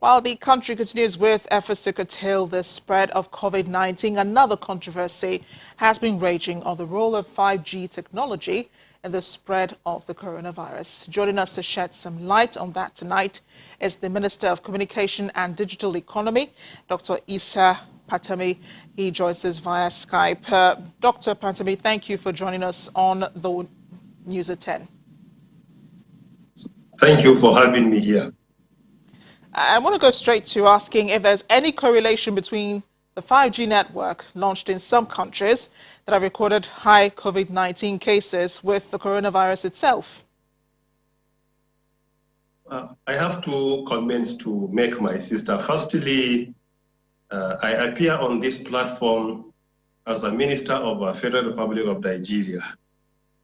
While the country continues with efforts to curtail the spread of COVID-19, another controversy has been raging on the role of 5G technology in the spread of the coronavirus. Joining us to shed some light on that tonight is the Minister of Communication and Digital Economy, Dr. Isa Pantami. He joins us via Skype. Dr. Pantami, thank you for joining us on the News at 10. Thank you for having me here. I want to go straight to asking if there's any correlation between the 5G network launched in some countries that have recorded high COVID-19 cases with the coronavirus itself. I have two comments to make, my sister. Firstly, I appear on this platform as a minister of the Federal Republic of Nigeria,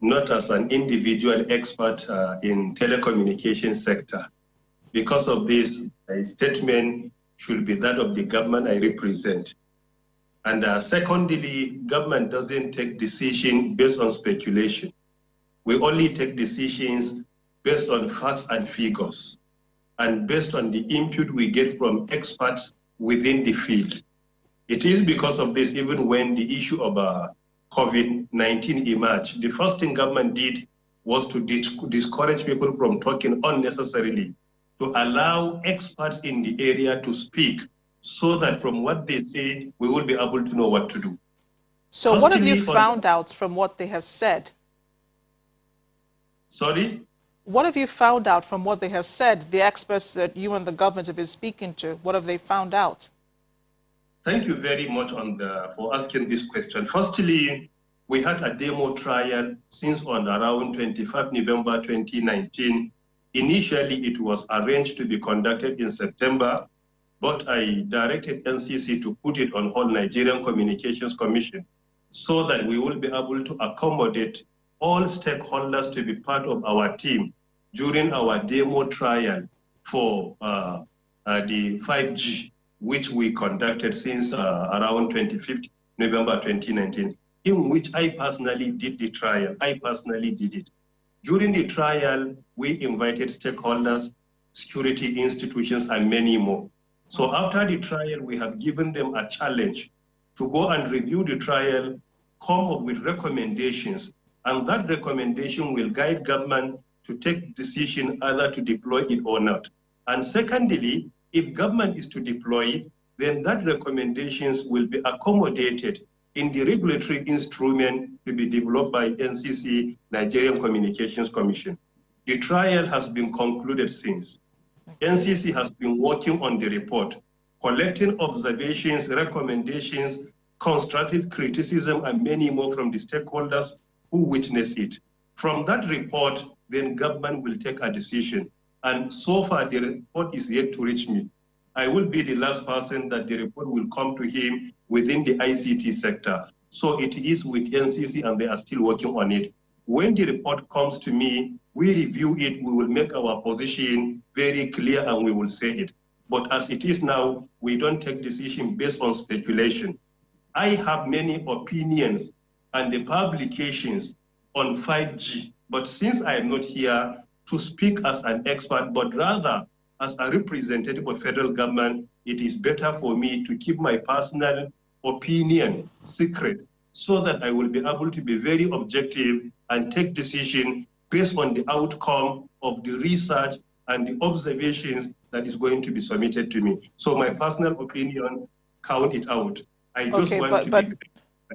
not as an individual expert in telecommunication sector. Because of this, my statement should be that of the government I represent. And secondly, government doesn't take decisions based on speculation. We only take decisions based on facts and figures, and based on the input we get from experts within the field. It is because of this, even when the issue of COVID-19 emerged, the first thing government did was to discourage people from talking unnecessarily, to allow experts in the area to speak, so that from what they say, we will be able to know what to do. So what have you found out from what they have said? Sorry? What have you found out from what they have said, the experts that you and the government have been speaking to? What have they found out? Thank you very much for asking this question. Firstly, we had a demo trial since on around 25 November 2019. Initially, it was arranged to be conducted in September, but I directed NCC to put it on hold, Nigerian Communications Commission, so that we will be able to accommodate all stakeholders to be part of our team during our demo trial for the 5G, which we conducted since around 25th November 2019, in which I personally did the trial. I personally did it. During the trial, we invited stakeholders, security institutions, and many more. So after the trial, we have given them a challenge to go and review the trial, come up with recommendations, and that recommendation will guide government to take decision either to deploy it or not. And secondly, if government is to deploy it, then that recommendations will be accommodated in the regulatory instrument to be developed by NCC, Nigerian Communications Commission. The trial has been concluded since. NCC has been working on the report, collecting observations, recommendations, constructive criticism, and many more from the stakeholders who witness it. From that report, then government will take a decision. And so far, the report is yet to reach me. I will be the last person that the report will come to him within the ICT sector. So it is with NCC and they are still working on it. When the report comes to me, we review it, we will make our position very clear and we will say it. But as it is now, we don't take decision based on speculation. I have many opinions and the publications on 5G, but since I am not here to speak as an expert, but rather as a representative of federal government, it is better for me to keep my personal opinion secret so that I will be able to be very objective and take decision based on the outcome of the research and the observations that is going to be submitted to me. So my personal opinion, count it out. I just want to be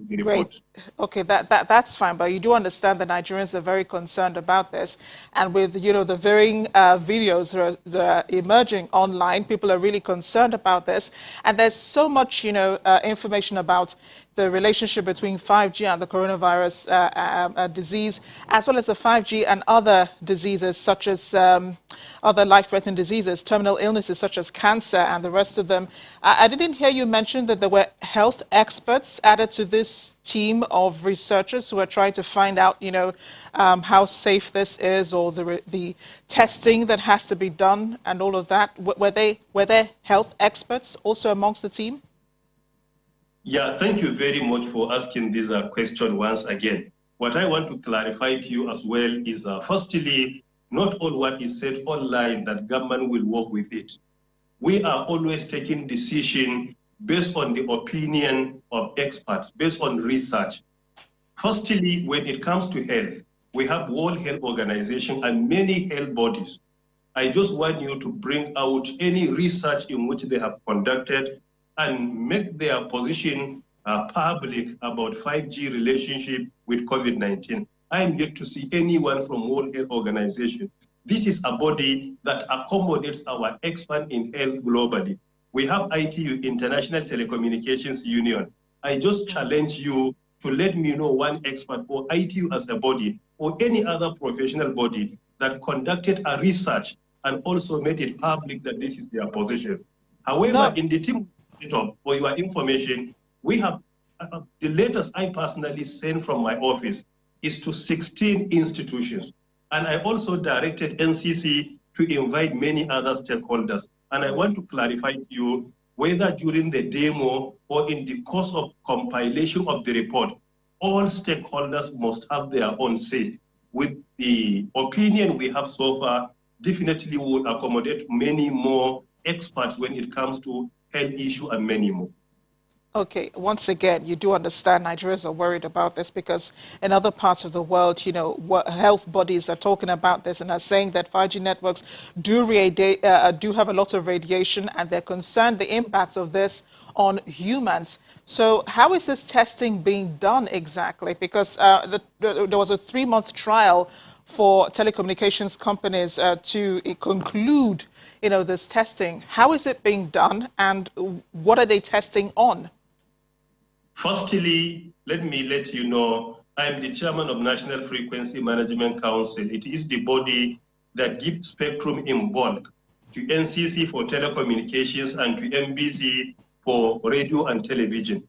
the report. Great. Okay, that's fine, but you do understand that Nigerians are very concerned about this, and with the varying videos that are emerging online, people are really concerned about this, and there's so much information about the relationship between 5G and the coronavirus disease, as well as the 5G and other diseases such as other life-threatening diseases, terminal illnesses such as cancer and the rest of them. I didn't hear you mention that there were health experts added to this team of researchers who are trying to find out, how safe this is, or the testing that has to be done and all of that. Were there health experts also amongst the team? Yeah, thank you very much for asking this question once again. What I want to clarify to you as well is, firstly, not all what is said online that government will work with it. we are always taking decision based on the opinion of experts, based on research. Firstly, when it comes to health, we have World Health Organization and many health bodies. I just want you to bring out any research in which they have conducted and make their position public about 5G relationship with COVID-19. I am yet to see anyone from World Health Organization. This is a body that accommodates our experts in health globally. We have ITU, International Telecommunications Union. I just challenge you to let me know one expert or ITU as a body or any other professional body that conducted a research and also made it public that this is their position. However, in the team setup, for your information, we have the latest I personally sent from my office is to 16 institutions. And I also directed NCC to invite many other stakeholders. And I want to clarify to you whether during the demo or in the course of compilation of the report, all stakeholders must have their own say. With the opinion we have so far, definitely will accommodate many more experts when it comes to health issue and many more. Okay, once again, you do understand Nigerians are worried about this because in other parts of the world, you know, health bodies are talking about this and are saying that 5G networks do have a lot of radiation and they're concerned the impact of this on humans. So how is this testing being done exactly? Because there was a 3-month trial for telecommunications companies to conclude, you know, this testing. How is it being done and what are they testing on? Firstly, let me let you know, I'm the chairman of National Frequency Management Council. It is the body that gives spectrum in bulk to NCC for telecommunications and to MBC for radio and television.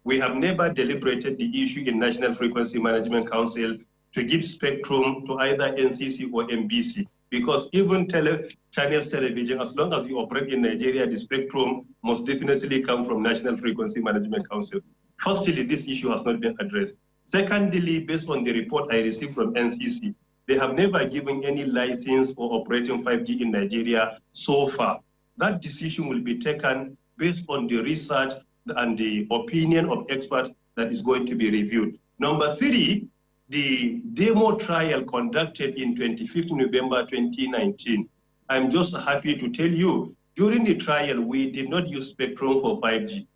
We have never deliberated the issue in National Frequency Management Council to give spectrum to either NCC or MBC, because even channels television, as long as you operate in Nigeria, the spectrum must definitely come from National Frequency Management Council. Firstly, this issue has not been addressed. Secondly, based on the report I received from NCC, they have never given any license for operating 5G in Nigeria so far. That decision will be taken based on the research and the opinion of experts that is going to be reviewed. Number 3, the demo trial conducted in 25th November 2019. I'm just happy to tell you, during the trial, we did not use spectrum for 5G.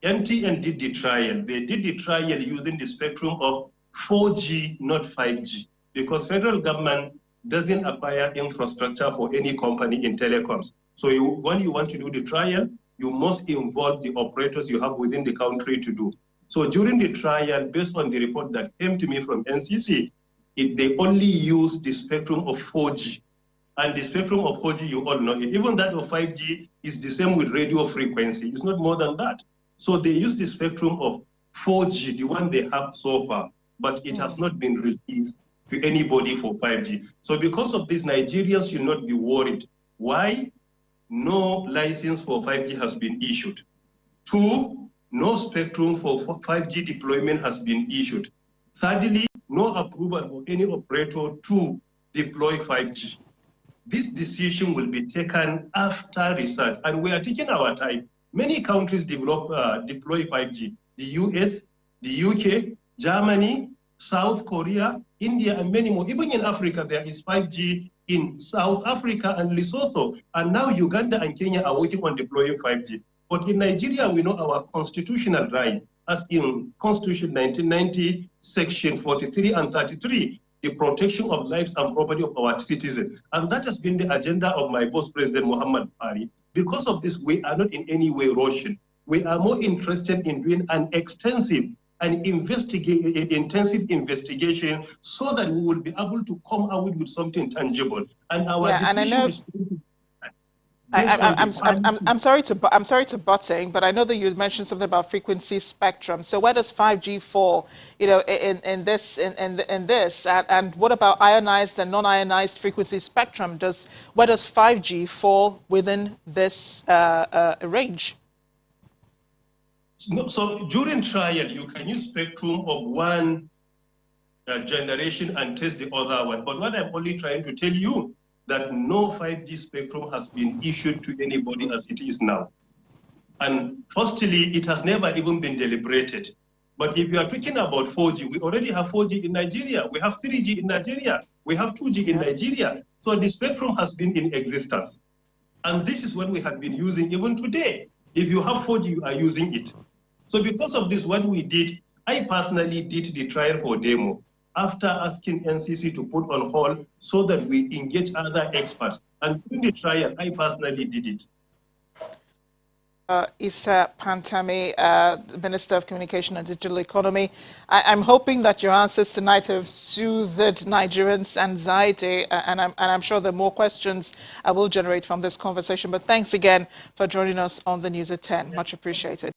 MTN did the trial. They did the trial using the spectrum of 4G, not 5G, because federal government doesn't acquire infrastructure for any company in telecoms. So when you want to do the trial, you must involve the operators you have within the country to do. So during the trial, based on the report that came to me from NCC, they only use the spectrum of 4G. And the spectrum of 4G, you all know it. Even that of 5G is the same with radio frequency. It's not more than that. So they use the spectrum of 4G, the one they have so far, but it has not been released to anybody for 5G. So because of this, Nigerians should not be worried. Why? No license for 5G has been issued. 2, no spectrum for 5G deployment has been issued. Thirdly, no approval for any operator to deploy 5G. This decision will be taken after research, and we are taking our time. Many countries deploy 5G. The US, the UK, Germany, South Korea, India, and many more. Even in Africa, there is 5G in South Africa and Lesotho. And now Uganda and Kenya are working on deploying 5G. But in Nigeria, we know our constitutional right, as in Constitution 1990, Section 43 and 33, the protection of lives and property of our citizens. And that has been the agenda of my boss, President Muhammad Buhari. Because of this, we are not in any way rushing. We are more interested in doing an extensive and intensive investigation so that we will be able to come out with something tangible. And our decision is I'm sorry to butt in, but I know that you mentioned something about frequency spectrum. So where does 5G fall, you know, in this? And what about ionized and non-ionized frequency spectrum? Where does 5G fall within this range? So during trial, you can use spectrum of one generation and test the other one. But what I'm only trying to tell you, that no 5G spectrum has been issued to anybody as it is now. And firstly, it has never even been deliberated. But if you are talking about 4G, we already have 4G in Nigeria. We have 3G in Nigeria. We have 2G in Nigeria. So the spectrum has been in existence. And this is what we have been using even today. If you have 4G, you are using it. So because of this, what we did, I personally did the trial for demo after asking NCC to put on hold so that we engage other experts. And during the trial, I personally did it. Issa Pantami, Minister of Communication and Digital Economy. I'm hoping that your answers tonight have soothed Nigerians' anxiety, and I'm sure there are more questions I will generate from this conversation. But thanks again for joining us on the News at 10. Much appreciated.